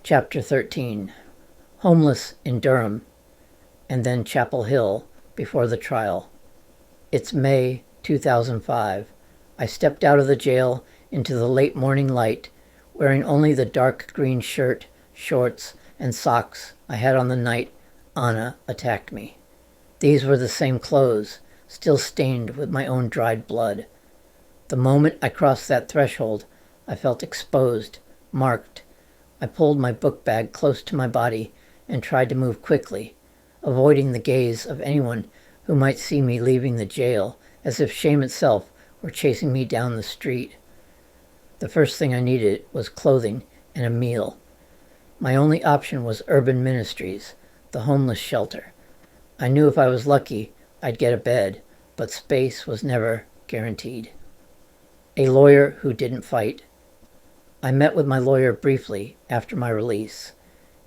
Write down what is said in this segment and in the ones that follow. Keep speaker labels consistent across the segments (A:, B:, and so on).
A: Chapter 13. Homeless in Durham, and then Chapel Hill before the trial. It's May 2005. I stepped out of the jail into the late morning light, wearing only the dark green shirt, shorts, and socks I had on the night Anna attacked me. These were the same clothes, still stained with my own dried blood. The moment I crossed that threshold, I felt exposed, marked. I pulled my book bag close to my body and tried to move quickly, avoiding the gaze of anyone who might see me leaving the jail, as if shame itself were chasing me down the street. The first thing I needed was clothing and a meal. My only option was Urban Ministries, the homeless shelter. I knew if I was lucky, I'd get a bed, but space was never guaranteed. A lawyer who didn't fight. I met with my lawyer briefly after my release,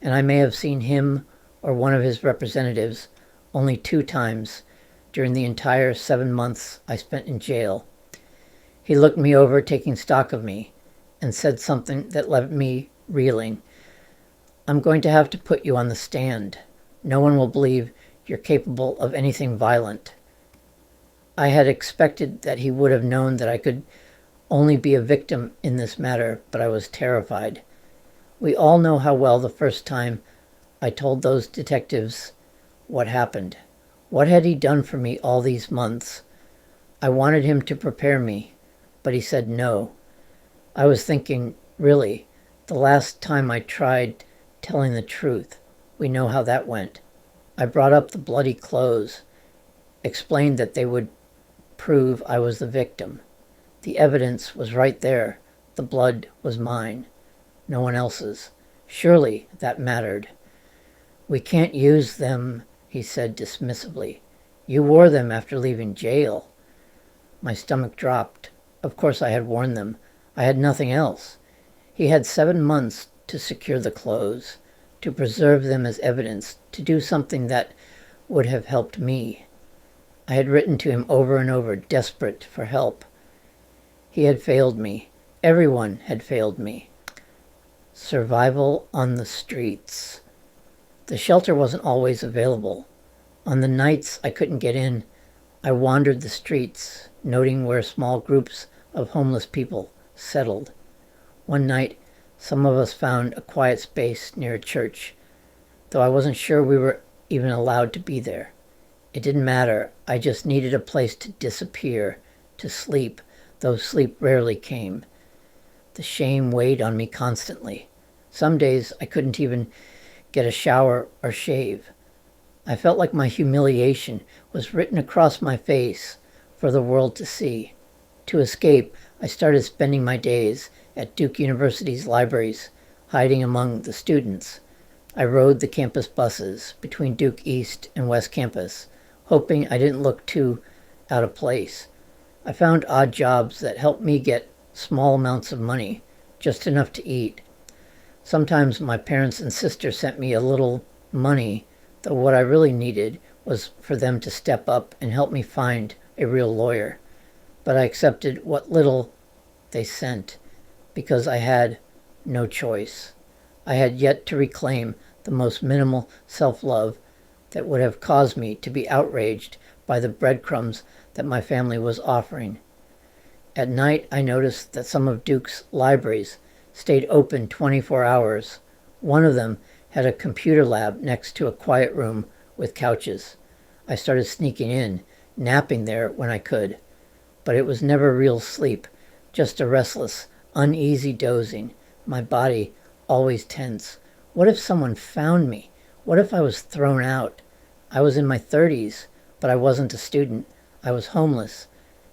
A: and I may have seen him or one of his representatives only 2 times during the entire 7 months I spent in jail. He looked me over, taking stock of me, and said something that left me reeling. "I'm going to have to put you on the stand. No one will believe you're capable of anything violent." I had expected that he would have known that I could only be a victim in this matter, but I was terrified. We all know how well the first time I told those detectives what happened. What had he done for me all these months? I wanted him to prepare me, but he said no. I was thinking, really, the last time I tried telling the truth, we know how that went. I brought up the bloody clothes, explained that they would prove I was the victim. The evidence was right there. The blood was mine, no one else's. Surely that mattered. "We can't use them," he said dismissively. "You wore them after leaving jail." My stomach dropped. Of course I had worn them. I had nothing else. He had 7 months to secure the clothes, to preserve them as evidence, to do something that would have helped me. I had written to him over and over, desperate for help. He had failed me. Everyone had failed me. Survival on the streets. The shelter wasn't always available. On the nights I couldn't get in, I wandered the streets, noting where small groups of homeless people settled. One night, some of us found a quiet space near a church, though I wasn't sure we were even allowed to be there. It didn't matter. I just needed a place to disappear, to sleep, though sleep rarely came. The shame weighed on me constantly. Some days I couldn't even get a shower or shave. I felt like my humiliation was written across my face for the world to see. To escape, I started spending my days at Duke University's libraries, hiding among the students. I rode the campus buses between Duke East and West Campus, hoping I didn't look too out of place. I found odd jobs that helped me get small amounts of money, just enough to eat. Sometimes my parents and sister sent me a little money, though what I really needed was for them to step up and help me find a real lawyer. But I accepted what little they sent, because I had no choice. I had yet to reclaim the most minimal self-love that would have caused me to be outraged by the breadcrumbs that my family was offering. At night, I noticed that some of Duke's libraries stayed open 24 hours. One of them had a computer lab next to a quiet room with couches. I started sneaking in, napping there when I could. But it was never real sleep, just a restless, uneasy dozing, my body always tense. What if someone found me? What if I was thrown out? I was in my 30s, but I wasn't a student. I was homeless.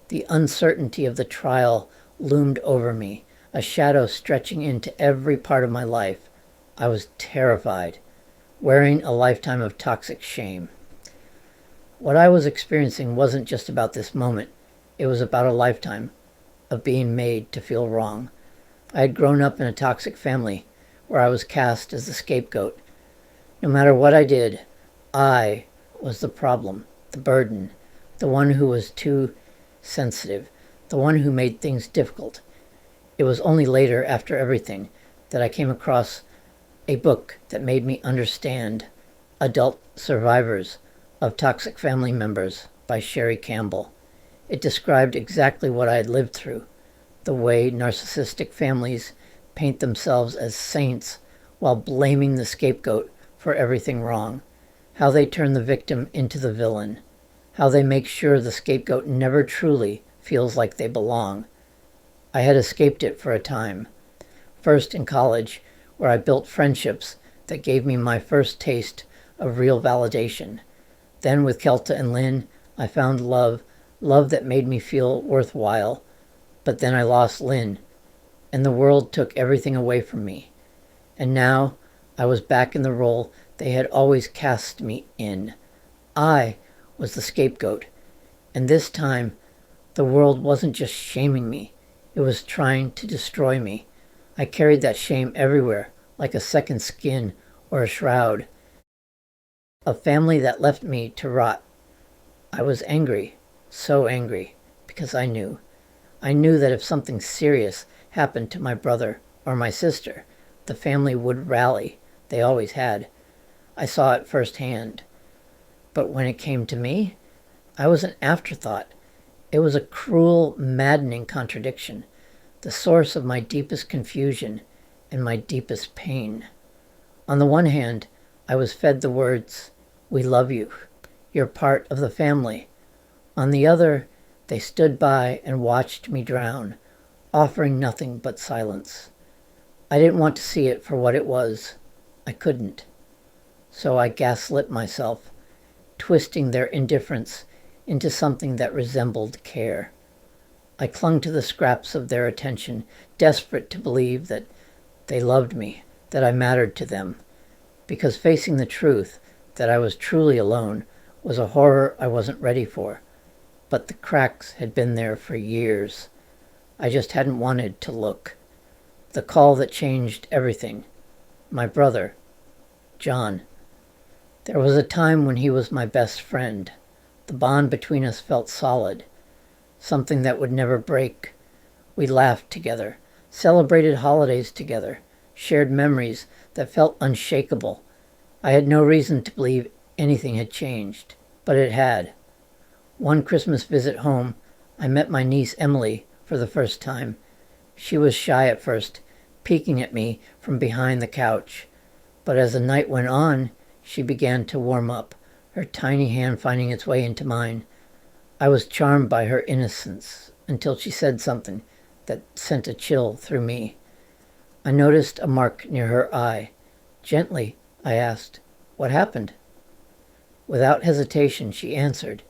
A: The uncertainty of the trial loomed over me, a shadow stretching into every part of my life. I was terrified, wearing a lifetime of toxic shame. What I was experiencing wasn't just about this moment. It was about a lifetime of being made to feel wrong. I had grown up in a toxic family where I was cast as the scapegoat. No matter what I did, I was the problem, the burden, the one who was too sensitive, the one who made things difficult. It was only later, after everything, that I came across A book that made me understand Adult Survivors of Toxic Family Members by Sherry Campbell. It described exactly what I had lived through, the way narcissistic families paint themselves as saints while blaming the scapegoat for everything wrong, how they turn the victim into the villain, how they make sure the scapegoat never truly feels like they belong. I had escaped it for a time, first in college, where I built friendships that gave me my first taste of real validation. Then with Kelta and Lynn, I found love that made me feel worthwhile. But then I lost Lynn, and the world took everything away from me. And now I was back in the role they had always cast me in. I was the scapegoat, and this time the world wasn't just shaming me, it was trying to destroy me. I carried that shame everywhere, like a second skin or a shroud. A family that left me to rot. I was angry, so angry, because I knew. I knew that if something serious happened to my brother or my sister, the family would rally. They always had. I saw it firsthand. But when it came to me, I was an afterthought. It was a cruel, maddening contradiction, the source of my deepest confusion and my deepest pain. On the one hand, I was fed the words, "We love you. You're part of the family." On the other, they stood by and watched me drown, offering nothing but silence. I didn't want to see it for what it was. I couldn't. So I gaslit myself, twisting their indifference into something that resembled care. I clung to the scraps of their attention, desperate to believe that they loved me, that I mattered to them, because facing the truth that I was truly alone was a horror I wasn't ready for. But the cracks had been there for years. I just hadn't wanted to look. The call that changed everything. My brother, John. There was a time when he was my best friend. The bond between us felt solid, something that would never break. We laughed together, celebrated holidays together, shared memories that felt unshakable. I had no reason to believe anything had changed, but it had. One Christmas visit home, I met my niece Emily for the first time. She was shy at first, peeking at me from behind the couch. But as the night went on, she began to warm up, her tiny hand finding its way into mine. I was charmed by her innocence until she said something that sent a chill through me. I noticed a mark near her eye. Gently, I asked, "What happened?" Without hesitation, she answered,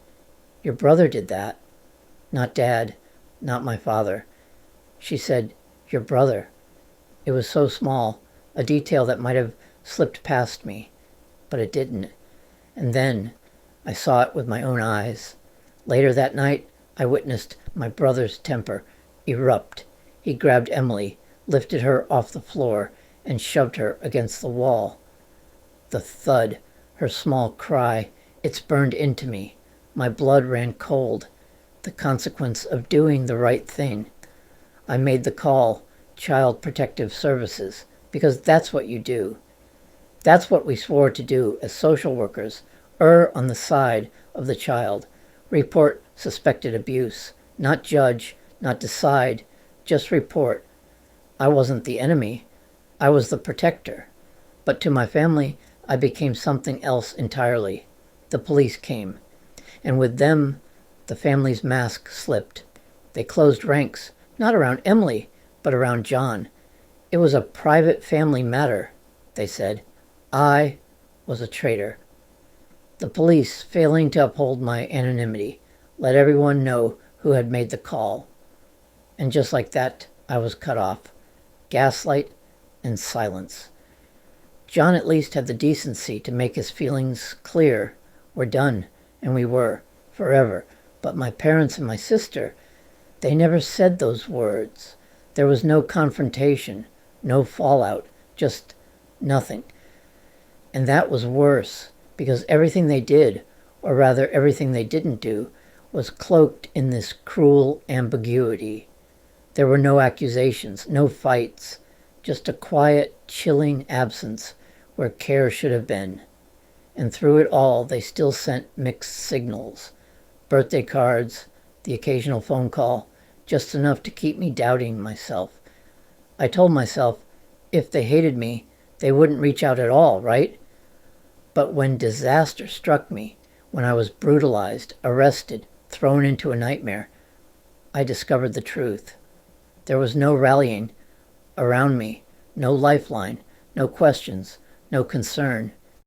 A: "Your brother did that." Not Dad, not my father. She said, "Your brother." It was so small, a detail that might have slipped past me, but it didn't. And then I saw it with my own eyes. Later that night, I witnessed my brother's temper erupt. He grabbed Emily, lifted her off the floor, and shoved her against the wall. The thud, her small cry, it's burned into me. My blood ran cold. The consequence of doing the right thing. I made the call, Child Protective Services, because that's what you do. That's what we swore to do as social workers. Err on the side of the child. Report suspected abuse. Not judge, not decide, just report. I wasn't the enemy. I was the protector. But to my family, I became something else entirely. The police came. And with them, the family's mask slipped. They closed ranks, not around Emily, but around John. It was a private family matter, they said. I was a traitor. The police, failing to uphold my anonymity, let everyone know who had made the call. And just like that, I was cut off. Gaslight and silence. John at least had the decency to make his feelings clear. We're done, and we were, forever. But my parents and my sister, they never said those words. There was no confrontation, no fallout, just nothing. And that was worse, because everything they did, or rather everything they didn't do, was cloaked in this cruel ambiguity. There were no accusations, no fights, just a quiet chilling absence where care should have been. And through it all, they still sent mixed signals. Birthday cards, the occasional phone call, just enough to keep me doubting myself. I told myself, if they hated me, they wouldn't reach out at all, right? But when disaster struck me, when I was brutalized, arrested, thrown into a nightmare, I discovered the truth. There was no rallying around me, no lifeline, no questions, no concern.